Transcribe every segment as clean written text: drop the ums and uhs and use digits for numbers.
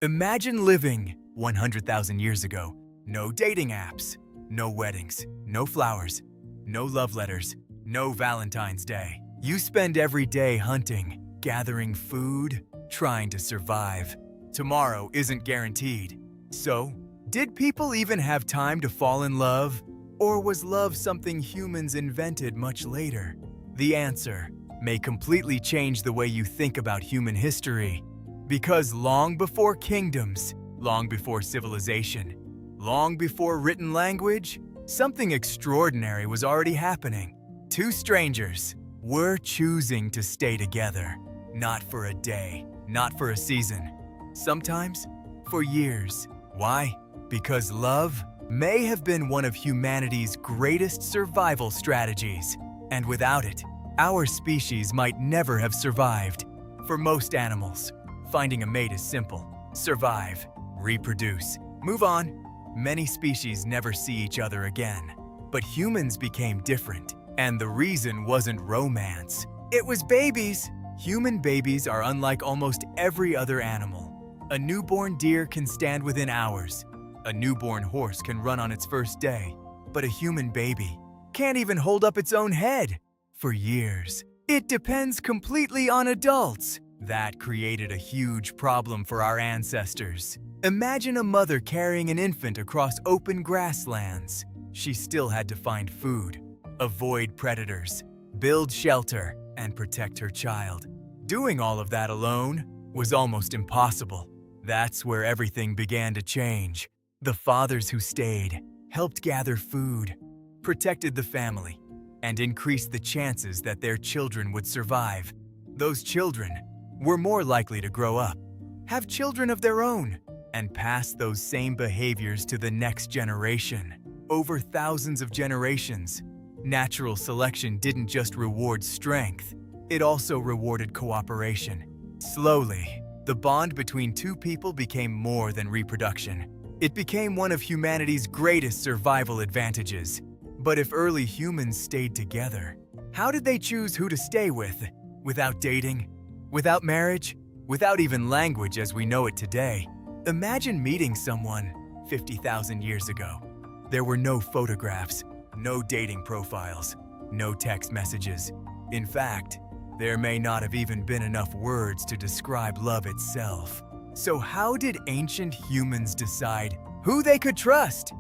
Imagine living 100,000 years ago. No dating apps, no weddings, no flowers, no love letters, no Valentine's Day. You spend every day hunting, gathering food, trying to survive. Tomorrow isn't guaranteed. So, did people even have time to fall in love? Or was love something humans invented much later? The answer may completely change the way you think about human history. Because long before kingdoms, long before civilization, long before written language, something extraordinary was already happening. Two strangers were choosing to stay together, not for a day, not for a season, sometimes for years. Why? Because love may have been one of humanity's greatest survival strategies, and without it, our species might never have survived. For most animals, finding a mate is simple. Survive, reproduce, move on. Many species never see each other again. But humans became different, and the reason wasn't romance. It was babies. Human babies are unlike almost every other animal. A newborn deer can stand within hours. A newborn horse can run on its first day. But a human baby can't even hold up its own head for years. It depends completely on adults. That created a huge problem for our ancestors. Imagine a mother carrying an infant across open grasslands. She still had to find food, avoid predators, build shelter, and protect her child. Doing all of that alone was almost impossible. That's where everything began to change. The fathers who stayed helped gather food, protected the family, and increased the chances that their children would survive. Those children were more likely to grow up, have children of their own, and pass those same behaviors to the next generation. Over thousands of generations, natural selection didn't just reward strength, it also rewarded cooperation. Slowly, the bond between two people became more than reproduction. It became one of humanity's greatest survival advantages. But if early humans stayed together, how did they choose who to stay with? Without dating? Without marriage? Without even language as we know it today? Imagine meeting someone 50,000 years ago. There were no photographs, no dating profiles, no text messages. In fact, there may not have even been enough words to describe love itself. So how did ancient humans decide who they could trust?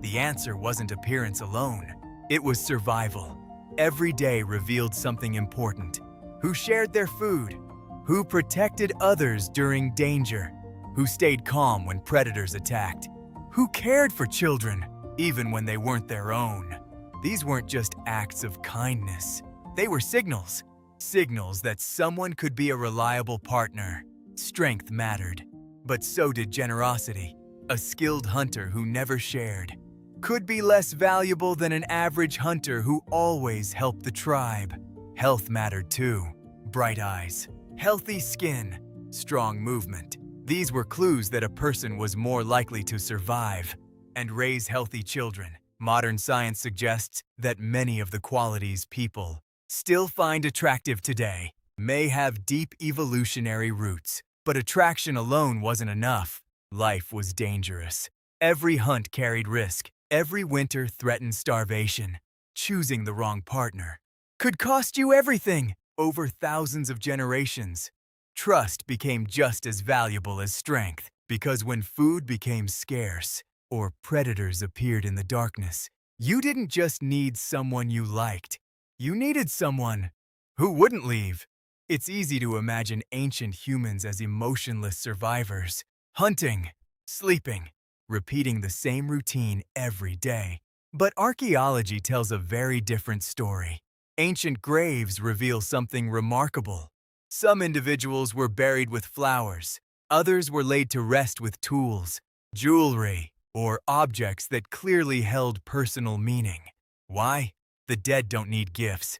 The answer wasn't appearance alone. It was survival. Every day revealed something important. Who shared their food? Who protected others during danger? Who stayed calm when predators attacked? Who cared for children, even when they weren't their own? These weren't just acts of kindness. They were signals. Signals that someone could be a reliable partner. Strength mattered, but so did generosity. A skilled hunter who never shared could be less valuable than an average hunter who always helped the tribe. Health mattered too. Bright eyes, healthy skin, strong movement. These were clues that a person was more likely to survive and raise healthy children. Modern science suggests that many of the qualities people still find attractive today may have deep evolutionary roots. But attraction alone wasn't enough. Life was dangerous. Every hunt carried risk. Every winter threatened starvation. Choosing the wrong partner could cost you everything. Over thousands of generations, trust became just as valuable as strength, because when food became scarce or predators appeared in the darkness, you didn't just need someone you liked. You needed someone who wouldn't leave. It's easy to imagine ancient humans as emotionless survivors, hunting, sleeping, repeating the same routine every day. But archaeology tells a very different story. Ancient graves reveal something remarkable. Some individuals were buried with flowers. Others were laid to rest with tools, jewelry, or objects that clearly held personal meaning. Why? The dead don't need gifts.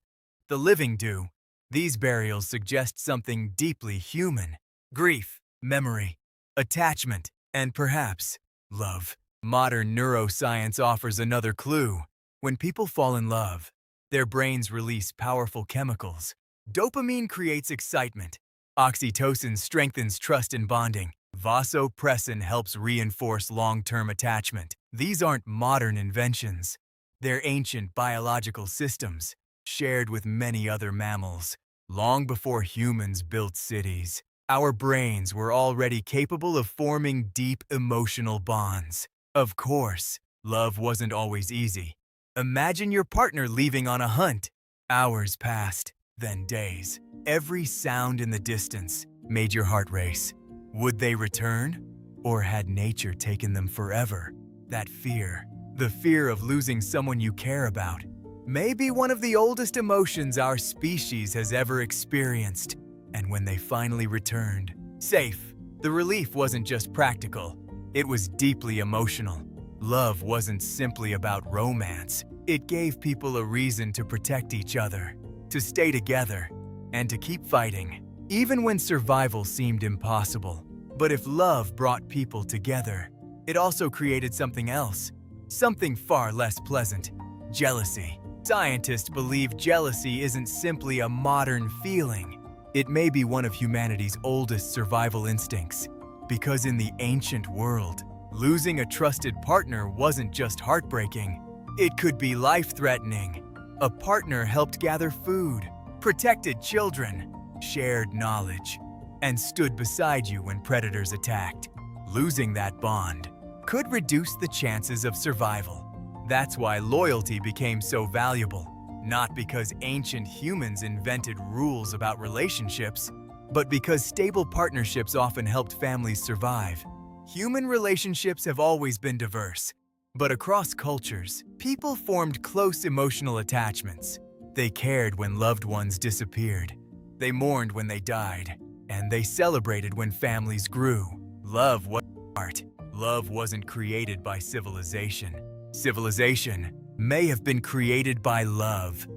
The living do. These burials suggest something deeply human: grief, memory, attachment, and perhaps love. Modern neuroscience offers another clue. When people fall in love, their brains release powerful chemicals. Dopamine creates excitement. Oxytocin strengthens trust and bonding. Vasopressin helps reinforce long-term attachment. These aren't modern inventions. They're ancient biological systems, shared with many other mammals. Long before humans built cities, our brains were already capable of forming deep emotional bonds. Of course, love wasn't always easy. Imagine your partner leaving on a hunt. Hours passed, then days. Every sound in the distance made your heart race. Would they return? Or had nature taken them forever? That fear, the fear of losing someone you care about, may be one of the oldest emotions our species has ever experienced. And when they finally returned, safe, the relief wasn't just practical, it was deeply emotional. Love wasn't simply about romance. It gave people a reason to protect each other, to stay together, and to keep fighting, even when survival seemed impossible. But if love brought people together, it also created something else, something far less pleasant: jealousy. Scientists believe jealousy isn't simply a modern feeling. It may be one of humanity's oldest survival instincts, because in the ancient world, losing a trusted partner wasn't just heartbreaking. It could be life-threatening. A partner helped gather food, protected children, shared knowledge, and stood beside you when predators attacked. Losing that bond could reduce the chances of survival. That's why loyalty became so valuable, not because ancient humans invented rules about relationships, but because stable partnerships often helped families survive. Human relationships have always been diverse, but across cultures, people formed close emotional attachments. They cared when loved ones disappeared, they mourned when they died, and they celebrated when families grew. Love wasn't art. Love wasn't created by civilization. Civilization may have been created by love.